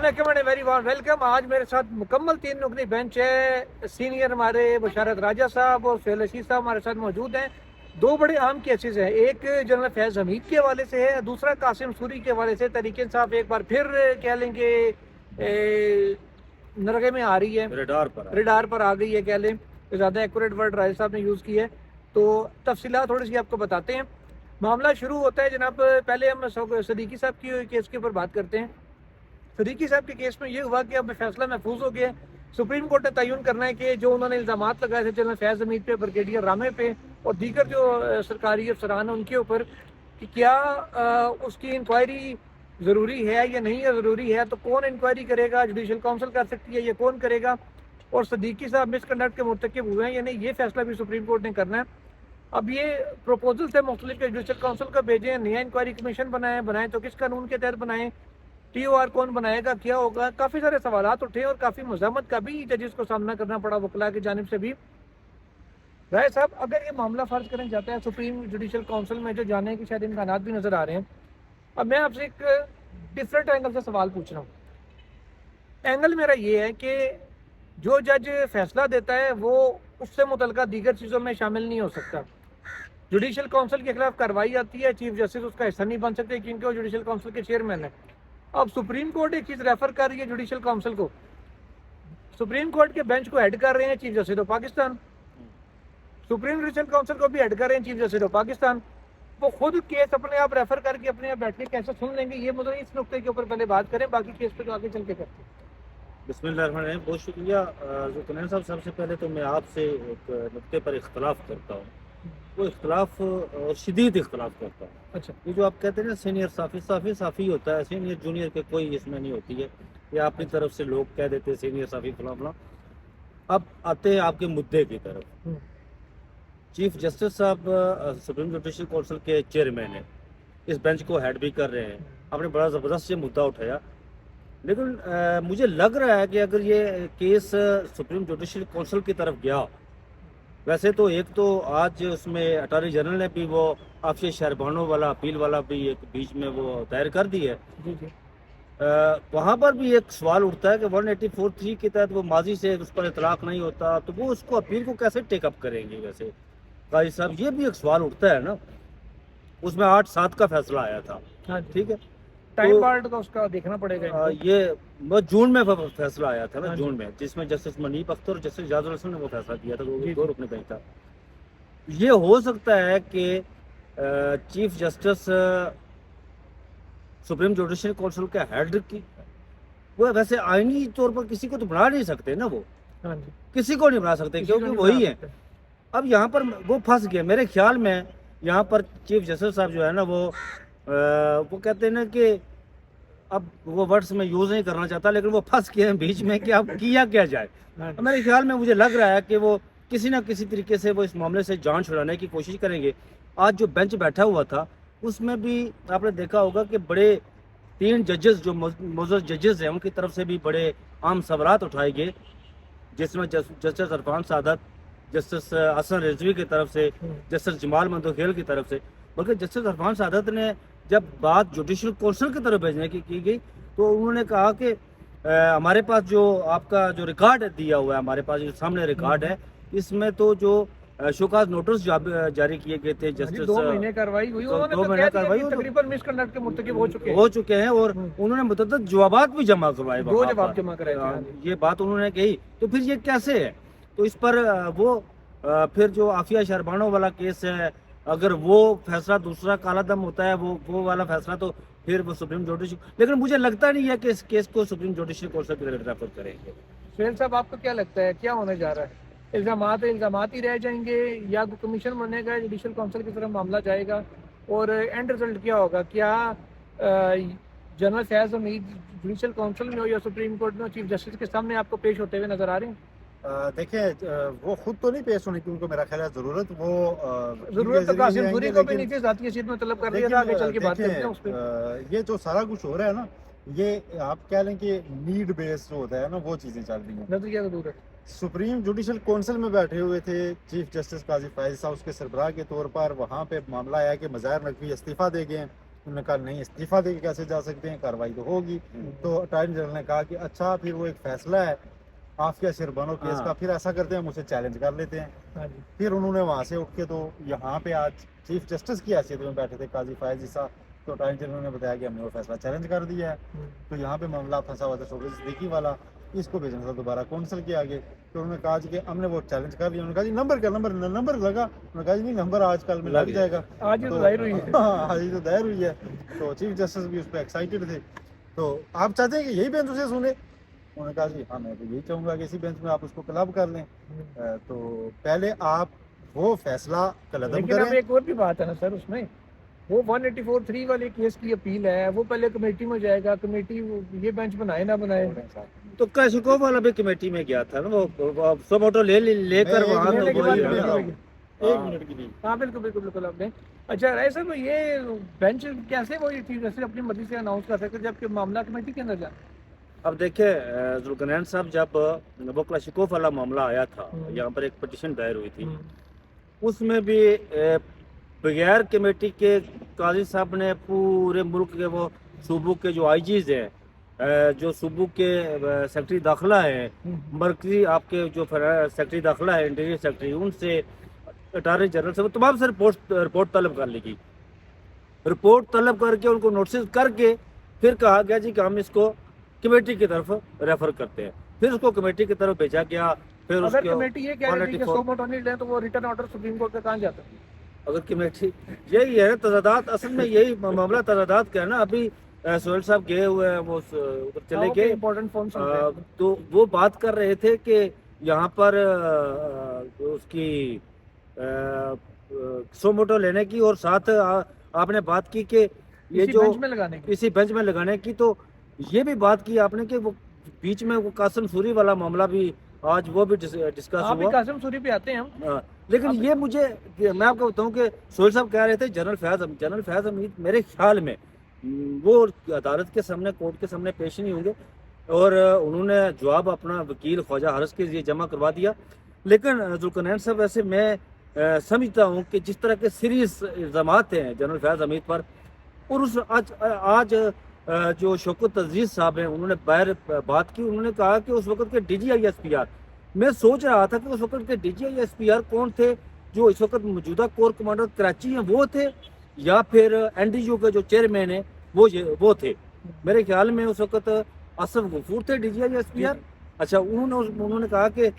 अस्सलाम वालेकुम, very warm welcome. आज मेरे साथ मुकम्मल 3 नुकनी बेंच है। सीनियर हमारे बशारत राजा साहब और सुहेल रशीद साहब हमारे साथ मौजूद हैं। दो बड़े अहम केसेस हैं, एक जनरल फैज़ हमीद के हवाले से है, दूसरा कासिम सूरी के हवाले से। तरीके इंसाफ एक बार फिर कह लेंगे नरगे में आ रही है, रेडार पर आ गई है कह लें, ज़्यादा एक्यूरेट वर्ड राजा साहब ने यूज़ की है। तो तफसीलात थोड़ी सी आपको बताते हैं। मामला शुरू होता है जनाब, पहले हम सदीकी साहब की केस के ऊपर बात करते हैं। सदीकी साहब के केस में ये हुआ कि अब फैसला महफूज हो गया। सुप्रीम कोर्ट ने तयन करना है कि जो उन्होंने इल्ज़ामात लगाए थे जनरल फैज़ हमीद पे, ब्रिगेडियर रामे पे और दीगर जो सरकारी अफसरान हैं उनके ऊपर, कि क्या उसकी इंक्वायरी ज़रूरी है या नहीं है, ज़रूरी है तो कौन इंक्वायरी करेगा, जुडिशल काउंसिल कर सकती है, ये कौन करेगा, और सदीकी साहब मिसकंडक्ट के मुर्तकिब हुए हैं या नहीं, ये फैसला भी सुप्रीम कोर्ट ने करना है। अब ये प्रपोजल थे मुख्तलिफ जुडिशल काउंसिल को भेजे, नया इंक्वायरी कमीशन बनाए तो किस कानून के तहत बनाएं, TOR कौन बनाएगा, क्या होगा, काफ़ी सारे सवालात उठे और काफ़ी मज़ामत का भी जजेस को सामना करना पड़ा वकला की जानिब से भी। राय साहब, अगर ये मामला फ़र्ज करें जाता है सुप्रीम जुडिशल काउंसिल में, जो जाने के शायद इम्कानात भी नज़र आ रहे हैं, अब मैं आपसे एक डिफरेंट एंगल से सवाल पूछ रहा हूँ। एंगल मेरा ये है कि जो जज फैसला देता है वो उससे मुतल्लिका दीगर चीज़ों में शामिल नहीं हो सकता। जुडिशल काउंसिल के खिलाफ कार्रवाई आती है, चीफ जस्टिस उसका हिस्सा नहीं बन सकते क्योंकि वो जुडिशल काउंसिल के चेयरमैन है। अब सुप्रीम कोर्ट एक चीज़ रेफर कर रही है जुडिशल काउंसिल को, सुप्रीम कोर्ट के बेंच को हेड कर रहे हैं chief justice of Pakistan, supreme judicial council को भी हेड कर रहे हैं चीफ जस्टिस ऑफ पाकिस्तान। वो खुद केस अपने आप रेफर करके अपने आप बैठ के कैसे सुन लेंगे, ये मुझे इस नुक्ते के ऊपर पहले बात करें, बाकी केस पे तो आगे चल के करते हैं। बिस्मिल्लाहिर्रहमानिर्रहीम, बहुत शुक्रिया जुकनैन साहब। सबसे पहले तो मैं आपसे एक नुक्ते पर इख्तलाफ करता हूँ, वो इख्तलाफ और शदीद इख्तलाफ करता हूँ। अच्छा, ये जो आप कहते हैं ना सीनियर साफ़ी होता है, सीनियर जूनियर के कोई इसमें नहीं होती है, या अपनी तरफ से लोग कह देते हैं सीनियर साफ़ी फलां फलां। अब आते हैं आपके मुद्दे की तरफ। चीफ जस्टिस साहब सुप्रीम जुडिशल काउंसिल के चेयरमैन हैं, इस बेंच को हेड भी कर रहे हैं, आपने बड़ा ज़बरदस्त ये मुद्दा उठाया। लेकिन मुझे लग रहा है कि अगर ये केस सुप्रीम जुडिशल काउंसिल की तरफ गया, वैसे तो एक तो आज उसमें अटॉर्नी जनरल ने भी वो आपसे शहरबानों वाला अपील वाला भी एक बीच में वो दायर कर दी है। जी जी, वहाँ पर भी एक सवाल उठता है कि 184(3) के तहत वो माजी से उस पर इतलाक नहीं होता, तो वो उसको अपील को कैसे टेकअप करेंगे। वैसे काजी साहब, ये भी एक सवाल उठता है ना, उसमें 8/7 का फैसला आया था, हाँ ठीक है, टाइम बार्ड का उसका देखना पड़ेगा। ये वो जून में फैसला आया था ना, जून में, जिसमें जस्टिस मनीप अख्तर और जस्टिस जाजुल हसन ने वो फैसला दिया था, वो 2 रुकने बेंच था। ये हो सकता है कि chief justice supreme judicial council के हेड की, वो वैसे आईनी तौर पर किसी को तो बना नहीं सकते ना, वो किसी को नहीं बना सकते क्योंकि वही है। अब यहाँ पर वो फंस गए मेरे ख्याल में। यहाँ पर चीफ जस्टिस साहब जो है ना, वो कहते हैं ना कि अब वो वर्ड्स में यूज़ नहीं करना चाहता, लेकिन वो फंस गए हैं बीच में कि अब किया क्या जाए। मेरे ख्याल में मुझे लग रहा है कि वो किसी ना किसी तरीके से वो इस मामले से जान छुड़ाने की कोशिश करेंगे। आज जो बेंच बैठा हुआ था उसमें भी आपने देखा होगा कि बड़े 3 जजेस जो मुअज़्ज़ज़ जजेस हैं उनकी तरफ से भी बड़े आम सवालात उठाए गए, जिसमें जस्टिस इरफान सादत, जस्टिस हसन रिजवी की तरफ से, जस्टिस जमाल मंदोखेल की तरफ से। बल्कि जस्टिस इरफान सादत ने जब बात जुडिशल काउंसिल की तरफ भेजने की गई तो उन्होंने कहा कि हमारे पास जो आपका जो रिकॉर्ड दिया हुआ है, हमारे पास जो सामने रिकॉर्ड है, इसमें तो जो शोकाज नोटिस जारी किए गए थे जस्टिस 2 महीने कार्रवाई हुई, 2 महीने कार्रवाई तकरीबन मिसकंडक्ट के मुर्तकिब हो चुके हैं और उन्होंने मुतअद्दिद जवाबात भी जमा करवाए, 2 जवाब जमा कराए। ये बात उन्होंने कही, तो फिर ये कैसे है? तो इस पर वो फिर जो आफिया शहरबानों वाला केस है, अगर वो फैसला दूसरा काला दम होता है, वो वाला फैसला तो फिर वो सुप्रीम जुडिशल, लेकिन मुझे लगता नहीं है कि इस केस को सुप्रीम जुडिशल काउंसिल की तरफ रेफर करेंगे। सुहेल साहब, आपको क्या लगता है क्या होने जा रहा है? इल्ज़ामात ही रह जाएंगे या कमीशन बनेगा, जुडिशल काउंसिल की तरफ मामला जाएगा और एंड रिजल्ट क्या होगा? क्या जनरल फैज़ हमीद जुडिशल काउंसिल में हो या सुप्रीम कोर्ट में चीफ जस्टिस के सामने आपको पेश होते हुए नजर आ रहे हैं? देखिए, वो खुद तो नहीं पेश होने की उनको मेरा ख्याल है ज़रूरत तो कासिम सूरी को भी नीचे ज़ाती हैसियत में तलब कर लिया था, आगे चल के बात करते हैं उस पर। ये जो सारा कुछ हो रहा है ना, ये आप कह लें कि नीड बेस्ड जो होता है ना, वो चीज़ें चल रही हैं। नजरिया ज़रूर है। सुप्रीम जुडिशल काउंसिल में बैठे हुए थे चीफ जस्टिस काजी फायज साहब उसके सरबराह के तौर पर, वहाँ पे मामला आया कि मज़ाहिर नकवी इस्तीफ़ा दे गए उन्होंने कहा नहीं इस्तीफा दे के कैसे जा सकते हैं, कार्रवाई तो होगी। तो अटॉर्नी जनरल ने कहा कि अच्छा फिर वो एक फैसला है आफिया शिरबानो केस का, फिर ऐसा करते हैं हम उसे चैलेंज कर लेते हैं। फिर उन्होंने वहाँ से उठ के तो यहाँ पे आज चीफ जस्टिस की हैसियत में बैठे थे काजी फायज ईसा, तो अटॉर्नी जनरल ने बताया कि हमने वो फैसला चैलेंज कर दिया है। तो यहाँ पे मामला फंसा हुआ था शोकत सिद्दीकी वाला, इसको भेजना था दोबारा कौंसल के आगे। तो उन्होंने कहा जी कि हमने वो चैलेंज कर लिया। उन्होंने कहा जी नंबर लगा, उन्होंने कहा जी नहीं नंबर आजकल में लग जाएगा, आज ही तो दायर हुई है। हाँ आज ही तो दायर हुई है। तो चीफ जस्टिस भी उस पर एक्साइटेड थे। तो आप चाहते हैं कि यही बेंच उसे सुने? उन्होंने कहा जी हाँ मैं तो यही चाहूँगा कि इसी बेंच में आप उसको क्लब कर लें। तो पहले आप वो फैसला कलअदम लेकिन अब करें। एक और भी बात है ना सर, उसमें वो 184(3) वाले केस की अपील है, वो पहले कमेटी में जाएगा, कमेटी ये बेंच बनाए ना बनाए। तो कैशिकोव वाला भी कमेटी में गया था ना, वो सोमोटो लेकर मैं वहाँ एक तो मिनट वही की है बात ना। कर एक मिनट की भी हाँ बिल्कुल बिल्कुल बिल्कुल आपने। अच्छा राय साहब, ये बेंच कैसे वो ये चीज जैसे अपनी मर्जी से अनाउंस कर सकते जबकि मामला कमेटी के अंदर जाए? अब देखिए जुल्करनैन साहब, जब वो क्लाशिकोव वाला मामला आया था, यहाँ पर एक पिटीशन दायर हुई थी, उसमें भी बगैर कमेटी के काजी साहब ने पूरे मुल्क के वो सूबों के जो आईजीज हैं, जो सूबों के सेक्रेटरी दाखिला है, मरकजी आपके जो सेक्रेटरी दाखिला है, इंटीरियर सेक्रेटरी, उनसे अटॉर्नी जनरल से वो तमाम से रिपोर्ट तलब कर ली गई। रिपोर्ट तलब करके उनको नोटिस करके फिर कहा गया जी कि हम इसको कमेटी की तरफ रेफर करते हैं। फिर उसको कमेटी की तरफ भेजा गया। फिर अगर उसके कमेटी ये कह रही है कि 100 वोट नहीं लें तो वो रिटर्न ऑर्डर सुप्रीम कोर्ट पे कहाँ जाता है? अगर कमेटी यही है तजादात, असल में यही मामला तजादात का है ना। अभी सोहेल साहब गए हुए हैं, वो उधर चले गए, इंपॉर्टेंट फॉर्म तो वो बात कर रहे थे कि यहाँ पर उसकी सोमोटो लेने की, और साथ आपने बात की कि ये जो बेंच में लगाने की। इसी बेंच में लगाने की, तो ये भी बात की आपने कि वो बीच में वो कासिम सूरी वाला मामला भी आज वो भी डिस्कस आप भी हुआ। कासिम सूरी पे आते हैं हम। लेकिन ये मुझे, मैं आपको बताऊं कि सोहेल साहब कह रहे थे जनरल फैज हमीद मेरे ख्याल में वो अदालत के सामने, कोर्ट के सामने पेश नहीं होंगे, और उन्होंने जवाब अपना वकील ख्वाजा हारिस के लिए जमा करवा दिया। लेकिन जुल्करनैन साहब, वैसे मैं समझता हूँ कि जिस तरह के सीरियस इल्ज़ामात हैं जनरल फैज हमीद पर, और उस आज जो शौकत अजीज साहब हैं उन्होंने बाहर बात की, उन्होंने कहा कि उस वक्त के DGI-SPR, मैं सोच रहा था कि उस वक्त के DGI-SPR कौन थे, जो इस वक्त मौजूदा कोर कमांडर कराची हैं वो थे, या फिर NDU के जो चेयरमैन हैं वो थे। मेरे ख्याल में उस वक्त असफ गफूर थे DGI-SPR। अच्छा, उन्होंने कहा कि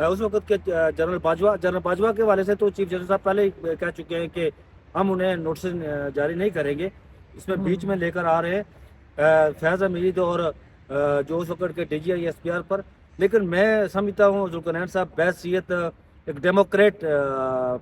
उस वक्त के जनरल बाजवा के वाले से तो चीफ जस्टिस साहब पहले ही कह चुके हैं कि हम उन्हें नोटिस जारी नहीं करेंगे। इसमें बीच में लेकर आ रहे हैं फैज हमीद और जो उस वक्त के DGI-SPR पर। लेकिन मैं समझता हूँ जुल्करनैन साहब बहसीयत एक डेमोक्रेट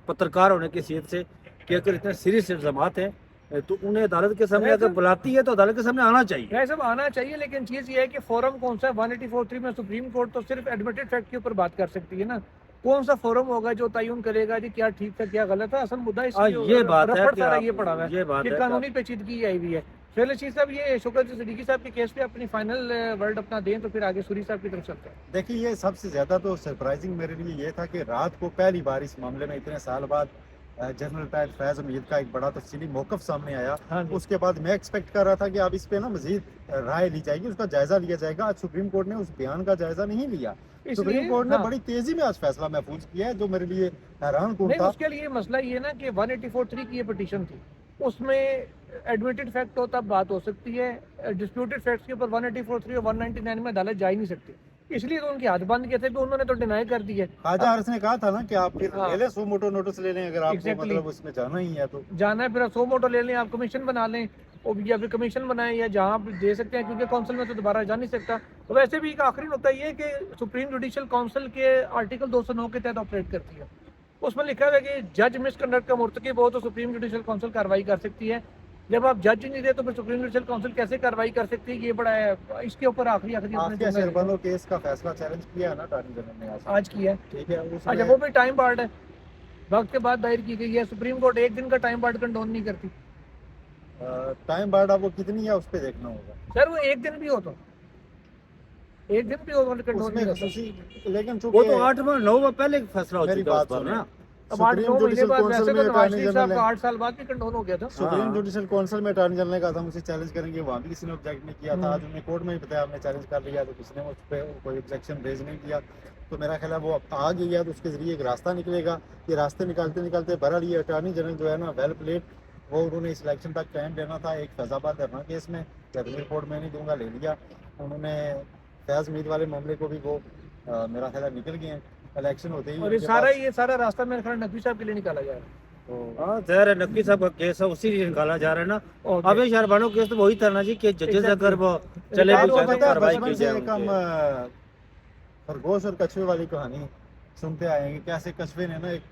पत्रकार होने की हैसियत से कि अगर इतने सीरियस इल्ज़ामात हैं तो उन्हें अदालत के सामने अगर बुलाती है तो अदालत के सामने आना चाहिए। ये सब आना चाहिए, लेकिन चीज़ ये है कि फोरम कौन सा है? 184(3) में सुप्रीम कोर्ट तो सिर्फ एडमिटेड फैक्ट के ऊपर बात कर सकती है ना। कौन सा फोरम होगा जो तयन करेगा जी क्या ठीक है क्या गलत है? असल मुद्दा ये बात है कि ये पड़ा हुआ है, ये बात कि है कानूनी पेचीदगी आई हुई है। चलिए चीज साहब, ये शौकत सिद्दीकी साहब के केस पे अपनी फाइनल वर्ड अपना दें तो फिर आगे सूरी साहब की तरफ चलते हैं। देखिए ये सबसे ज्यादा तो सरप्राइजिंग मेरे लिए ये था कि रात को पहली बार इस मामले में इतने साल बाद जनरल फैज हमीद का एक बड़ा तफसीली मौकफ सामने आया। उसके बाद मैं एक्सपेक्ट कर रहा था कि अब इस पे ना मजीद राय ली जाएगी, उसका जायजा लिया जाएगा। आज सुप्रीम कोर्ट ने उस बयान का जायजा नहीं लिया। सुप्रीम कोर्ट ने बड़ी तेजी में आज फैसला महफूज किया है, जो मेरे लिए हैरान कुन था। उसके लिए मसला ये ना कि 184(3) की ये पिटीशन थी, उसमें एडमिटेड फैक्ट तो तब बात हो सकती है, डिस्प्यूटेड फैक्ट्स के ऊपर 184(3) और 199 में अदालत जा ही नहीं सकती। इसलिए तो उनके हाथ बंद किए थे, तो उन्होंने तो डिनाई कर दी है। ख्वाजा हारिस ने कहा था ना कि आप फिर ले लें, 100 मोटो नोटिस ले लें अगर आपको मतलब उसमें जाना ही है तो जाना है, फिर 100 मोटो ले लें, आप कमीशन बना लें, और या फिर कमीशन बनाएं, या जहाँ आप दे सकते हैं, क्योंकि काउंसिल में तो दोबारा जा नहीं सकता। तो वैसे भी एक आखिरी नुकता ये है कि सुप्रीम जुडिशल काउंसिल के आर्टिकल 209 के तहत ऑपरेट करती है। उसमें लिखा हुआ है कि जज मिसकंडक्ट का मुर्तकिब हो तो सुप्रीम जुडिशल काउंसिल कार्रवाई कर सकती है। जब आप जज ही नहीं दे तो फिर सुप्रीम जुडिशल काउंसिल कैसे कार्रवाई कर सकती है? ये बड़ा है, इसके ऊपर आखिरी आफिया केस का फैसला चैलेंज किया है ना अटॉर्नी जनरल ने आज किया है। ठीक है, अच्छा, वो भी टाइम बार्ड है, वक्त के बाद दायर की गई है। सुप्रीम कोर्ट एक दिन का टाइम बार्ड कंडोन नहीं करती। टाइम बार्ड आपको कितनी है उस पर देखना होगा सर, वो एक दिन भी हो तो एक दिन भी हो कंडोन नहीं करता। लेकिन वो तो 8 9 पहले फैसला हो चुका है उस पर ना। अब 8-9 महीने बाद वैसे तो नवाज शरीफ साहब का 8 साल बाद भी कंडोन हो गया था। सुप्रीम जुडिशल काउंसिल में अटॉर्नी जनरल ने कहा था मुझे चैलेंज करेंगे, वहाँ भी किसी ने ऑब्जेक्ट नहीं किया था। आज उन्हें कोर्ट में ही बताया हमने चैलेंज कर लिया, तो किसी ने उस पर कोई ऑब्जेक्शन रेज नहीं किया। तो मेरा ख्याल है वो अब आ गई है, तो उसके जरिए एक रास्ता निकलेगा। ये रास्ते निकालते निकालते बहरहाल ये अटॉर्नी जनरल जो है ना वेल प्लेड, वो उन्होंने इस इलेक्शन तक टाइम देना था। एक फैजाबाद धरना केस में जब रिपोर्ट में नहीं दूंगा ले लिया उन्होंने। फैज मीर वाले मामले को भी वो मेरा ख्याल है निकल गए हैं इलेक्शन होते ही। और ये सारा रास्ता मेरे ख्याल नकवी साहब के लिए निकाला जा रहा है। हाँ ज़ाहिर है नकवी साहब का केस है, उसी लिए निकाला जा रहा है ना। अब ये शहरबानो केस तो वही था ना जी कि जजेस अगर वो चले भी जाए तो कार्रवाई की जाए। हम खरगोश और कछुए वाली कहानी सुनते आए हैं कि कैसे कछुए ने ना एक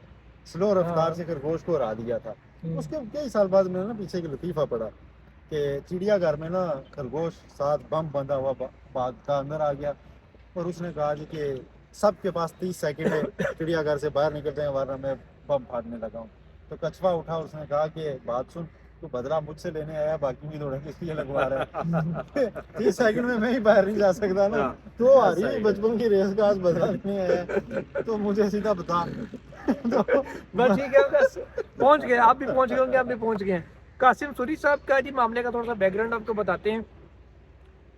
स्लो रफ्तार से खरगोश को हरा दिया था। उसके कई साल बाद मैंने ना पीछे एक लतीफ़ा पढ़ा कि चिड़ियाघर में ना खरगोश साथ बम बंधा हुआ भागता अंदर आ गया और उसने कहा जी कि सबके पास 30 सेकंड है चिड़ियाघर से बाहर निकलते हैं वरना मैं बम फाड़ने लगा हूँ। तो कछुआ उठा और उसने कहा कि बात सुन, तू बदला मुझसे लेने आया, बाकी भी थोड़ा किस लिए लगवा रहा है 30 सेकंड में मैं ही बाहर नहीं जा सकता ना। तो आ रही बचपन की रेस का आज बदला लेने आया तो मुझे सीधा बता। तो बस ठीक है, बस पहुंच गए, आप भी पहुंच गए होंगे, आप भी पहुंच गए हैं। कासिम सूरी साहब का जी मामले का थोड़ा सा बैकग्राउंड आपको बताते हैं।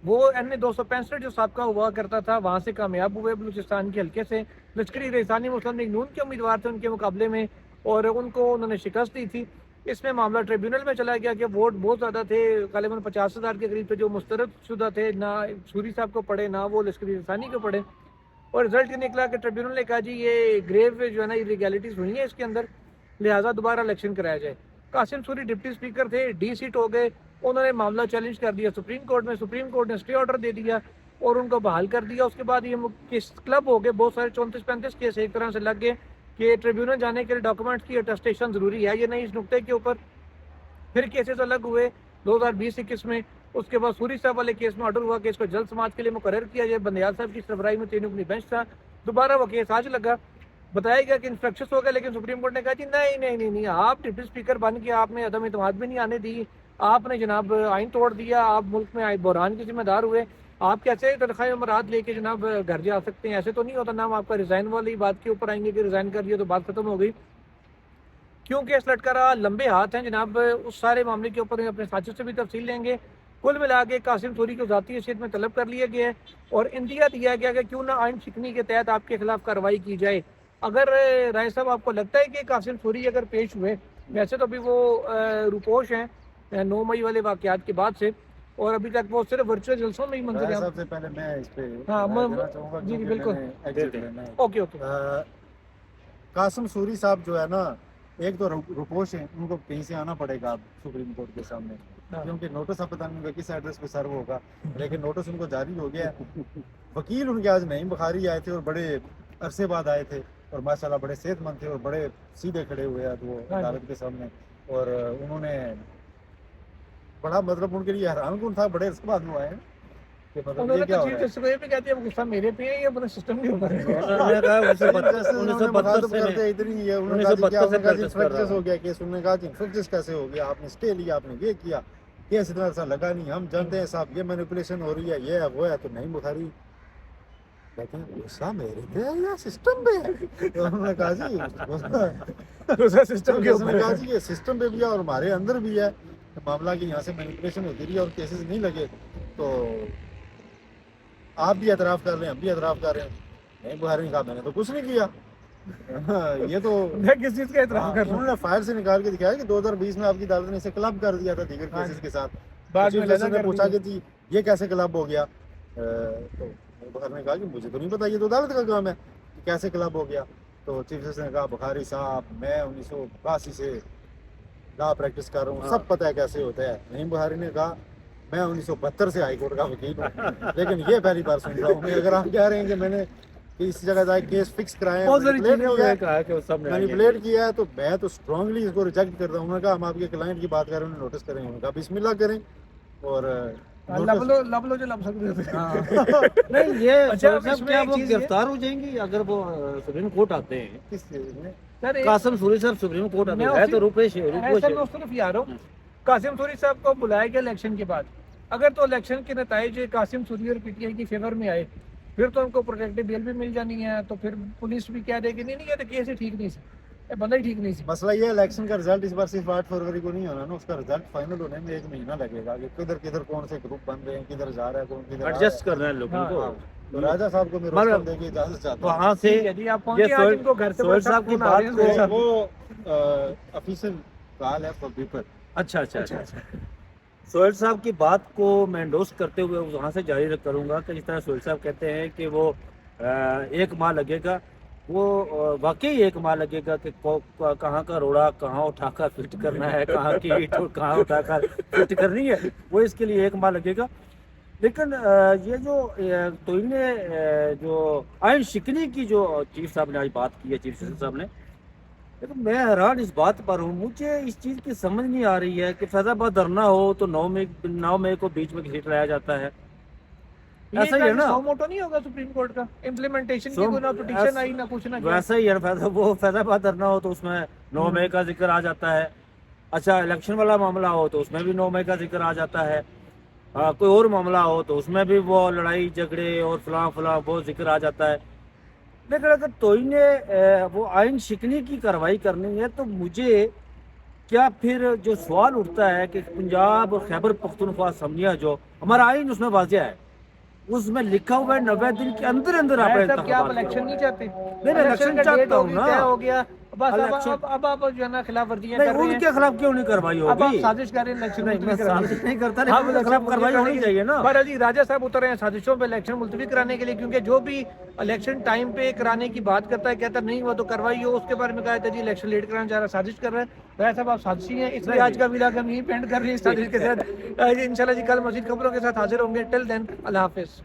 वो NA 265 जो सबका हुआ करता था वहाँ से कामयाब हुए बलूचिस्तान के हल्के से। लश्करी रेसानी मुस्लिम लीग नून के उम्मीदवार थे उनके मुकाबले में और उनको उन्होंने शिकस्त दी थी। इसमें मामला ट्रिब्यूनल में चला गया कि वोट बहुत ज़्यादा थे, करीबन 50,000 के करीब थे जो मुस्तरद शुदा थे, ना सूरी साहब को पड़े ना वो लश्करी रेसानी को पड़े। और रिजल्ट ये निकला कि ट्रिब्यूनल ने कहा जी ये ग्रेव जो है ना इलीगैलिटीज़ हुई हैं इसके अंदर, लिहाजा दोबारा इलेक्शन कराया जाए। कासिम सूरी डिप्टी स्पीकर थे, डी सीट हो गए, उन्होंने मामला चैलेंज कर दिया सुप्रीम कोर्ट में। सुप्रीम कोर्ट ने स्टे ऑर्डर दे दिया और उनको बहाल कर दिया। उसके बाद ये केस क्लब हो गए, बहुत सारे 34-35 केस एक तरह से लग गए कि ट्रिब्यूनल जाने के लिए डॉक्यूमेंट्स की अटेस्टेशन ज़रूरी है, ये नहीं इस नुक्ते के ऊपर। फिर केसेस अलग हुए 2020-21 में। उसके बाद सूरी साहब वाले केस में ऑर्डर हुआ कि इसको जल्द समाज के लिए मुकर्रर किया जाए। बंदयाल साहब की सरबराही में 3 रुकनी बेंच था। दोबारा वो केस आज लगा, बताया गया कि इंस्ट्रक्शंस हो गया, लेकिन सुप्रीम कोर्ट ने कहा कि नहीं, आप डिप्टी स्पीकर बन के आपने अदम इत्मीनान भी नहीं आने दी, आपने जनाब आइन तोड़ दिया, आप मुल्क में बहरान के जिम्मेदार हुए, आप कैसे तनख्वाह उमरात लेके जनाब घर जा सकते हैं? ऐसे तो नहीं होता ना। हम आपका रिज़ाइन वाली बात के ऊपर आएंगे कि रिज़ाइन कर दिया तो बात खत्म हो गई। क्योंकि इस लटका रहा लंबे हाथ हैं जनाब, उस सारे मामले के ऊपर अपने साथियों से भी तफसील लेंगे। कुल मिला के कासिम सूरी को ज़ाती हैसियत में तलब कर लिया गया है और इंदिया दिया गया कि क्यों ना आइन शिकनी के तहत आपके खिलाफ कार्रवाई की जाए। अगर राय साहब आपको लगता है कि कासिम सूरी अगर पेश हुए, वैसे तो अभी वो रुपोश हैं 9 मई वाले वाक़यात के बाद से, और अभी तक वो सिर्फ वर्चुअल जलसों में ही मंजर है। सबसे पहले मैं इस पे जी बिल्कुल, ओके। कासिम सूरी साहब जो है ना, एक तो रुपोश हैं, उनको कहीं से आना पड़ेगा सुप्रीम कोर्ट के सामने, क्योंकि नोटिस आप पता नहीं किस एड्रेस पे सर्व होगा, लेकिन नोटिस उनको जारी हो गया है। वकील उनके आज नईम बुखारी आए थे और बड़े अरसे बाद आए थे और माशाल्लाह बड़े सेहतमंद थे और बड़े सीधे खड़े हुए आज वो अदालत के सामने। और उन्होंने बड़ा मतलब उनके लिए हैरानकुन था, बड़े अरसे बाद वो आए कि मतलब ये क्या हो रहा है। पे कहते हैं गुस्सा मेरे पे है या पूरे सिस्टम के ऊपर है? उन्होंने कहा 1972 से इतनी है, उन्होंने कहा इन्फ्रक्चर्स हो गया केस। उन्होंने कहा कि इन्फ्रक्चर्स कैसे हो गया, आपने स्टे लिया, आपने ये किया, केस इतना सा लगा नहीं, हम जानते हैं साहब ये मैनिपुलेशन हो रही है, ये है वो है। तो नहीं बुखारी लेकिन गुस्सा मेरे पे है या सिस्टम पे है? तो उन्होंने कहा जी गुस्सा सिस्टम के ऊपर कहा जी ये सिस्टम पे भी है और हमारे अंदर भी है मामला कि यहाँ से मैनिपुलेशन होती रही है और केसेस नहीं लगे। तो आप भी एतराफ़ कर रहे हैं, हम भी एतराफ़ कर रहे हैं। नहीं बुखारी ने कहा मैंने तो कुछ नहीं किया। ये तो मैं किस चीज़ का एतराफ़ कर रहा हूँ? उन्होंने फाइल से निकाल के दिखाया कि 2020 में आपकी अदालत ने इसे क्लब कर दिया था दीगर केसेस के साथ। बाद में ने पूछा कि जी ये कैसे क्लब हो गया, तो बुखारी ने कहा कि मुझे तो नहीं पता, ये तो अदालत का काम है कि कैसे क्लब हो गया। तो चीफ जस्टिस ने कहा बुखारी साहब मैं 1982 से लॉ प्रैक्टिस कर रहा हूँ, सब पता है कैसे होता है। नहीं बुखारी ने कहा मैं 1972 से हाई कोर्ट का वकील हूँ, लेकिन ये पहली बार सुन रहा हूँ मैं। अगर आप कह रहे हैं कि मैंने इस जगह जाके केस फिक्स कराए हैं, मैनिपुलेट किया है, तो मैं तो स्ट्रांगली इसको रिजेक्ट करता हूँ। उन्होंने कहा हम आपके क्लाइंट की बात कर रहे हैं, उन्हें नोटिस करें। उन्होंने कहा बिस्मिल्लाह करें और लब लो जो लब सकते थे। नहीं ये अच्छा, क्या वो गिरफ्तार हो जाएंगी अगर वो सुप्रीम कोर्ट आते हैं? किस चीज में? कासिम सूरी साहब सुप्रीम कोर्ट आते हैं तो रुपेश कासिम सूरी साहब को बुलाया गया इलेक्शन के बाद। अगर तो इलेक्शन के नतीजे कासिम सूरी और PTI की फेवर में आए, फिर तो उनको प्रोटेक्टिव बेल भी मिल जानी है। तो फिर पुलिस भी कह देगी नहीं ये तो केस ही ठीक नहीं ये बंदा ही ठीक नहीं सी। मसला ये इलेक्शन का रिजल्ट इस बार सिर्फ 8 फरवरी को नहीं होना ना, उसका रिजल्ट फाइनल होने में 1 महीना लगेगा कि किधर किधर कौन से ग्रुप बन रहे हैं, किधर जा रहा है, कौन किधर एडजस्ट करना है लोगों हाँ, को। हाँ, तो राजा साहब को मैं रोक देने की इजाजत चाहता हूँ। वहाँ से ठीक है जी, आप पहुंचे ये आज इनको घर से सोहेल साहब की बात को वो ऑफिशियल कॉल है फॉर पीपल। अच्छा अच्छा अच्छा सोहेल साहब की बात को मैं एंडोर्स करते हुए वहाँ से जारी करूँगा कि जिस तरह सोहेल साहब कहते हैं कि वो 1 माह लगेगा, वो वाकई 1 माह लगेगा कि कहाँ का रोड़ा कहाँ उठाकर फिट करना है, कहाँ की ईंट कहाँ उठाकर फिट करनी है, वो इसके लिए 1 माह लगेगा। लेकिन ये जो तो इन्हें जो आयन शिकनी की जो चीफ साहब ने आज बात की है, चीफ सेक्रेटरी साहब ने, लेकिन मैं हैरान इस बात पर हूँ, मुझे इस चीज़ की समझ नहीं आ रही है कि फैजाबाद धरना हो तो 9 मई को बीच में घसीट लाया जाता है। ऐसा ही है ना, सो मोटो नहीं होगा सुप्रीम कोर्ट का इम्प्लीमेंटेशन की, कोई ना पिटीशन आई ना कुछ ना क्या। वैसा ही है वो फैजाबाद धरना हो तो उसमें 9 मई का जिक्र आ जाता है। अच्छा इलेक्शन वाला मामला हो तो उसमें भी 9 मई का जिक्र आ जाता है। कोई और मामला हो तो उसमें भी वो लड़ाई झगड़े और फलां वो जिक्र आ जाता है। लेकिन अगर तोइने वो आइन शिकनी की कार्रवाई करनी है तो मुझे क्या फिर जो सवाल उठता है कि पंजाब और खैबर पख्तूनख्वा असम्बलियाँ जो हमारा आइन उसमें वाजिया है, उसमें लिखा हुआ है 90 दिन के अंदर अंदर आप क्या आप इलेक्शन नहीं चाहते? नहीं इलेक्शन चाहता हूँ ना, हो गया बस। इलेक्शन- अब आप जो है ना खिलाफ वर्जियां नहीं कर रहे हैं, उनके खिलाफ क्यों नहीं कार्रवाई अब आप होगी? साजिश कर रहे हैं इलेक्शन नहीं मैं मुलतवी कराने साजिश की। नहीं करता, हाँ, लेकिन उनके इलेक्शन खिलाफ कार्रवाई मुलतवी होनी चाहिए ना। पर जी राजा साहब उतर रहे हैं साजिशों पे इलेक्शन मुलतवी कराने के लिए, क्योंकि जो भी इलेक्शन टाइम पे कराने की बात करता है कहता नहीं वो तो कार्रवाई हो, उसके बारे में कहा था जी इलेक्शन लेट कराना चाह रहा, साजिश कर रहा है। राजा साहब आप साजिशी हैं, इसलिए आज का विलाग हम यहीं पेंड कर रहे हैं इस साजिश के साथ। इंशाल्लाह जी कल मजीद खबरों के साथ हाजिर होंगे। टिल देन अल्लाह हाफिज।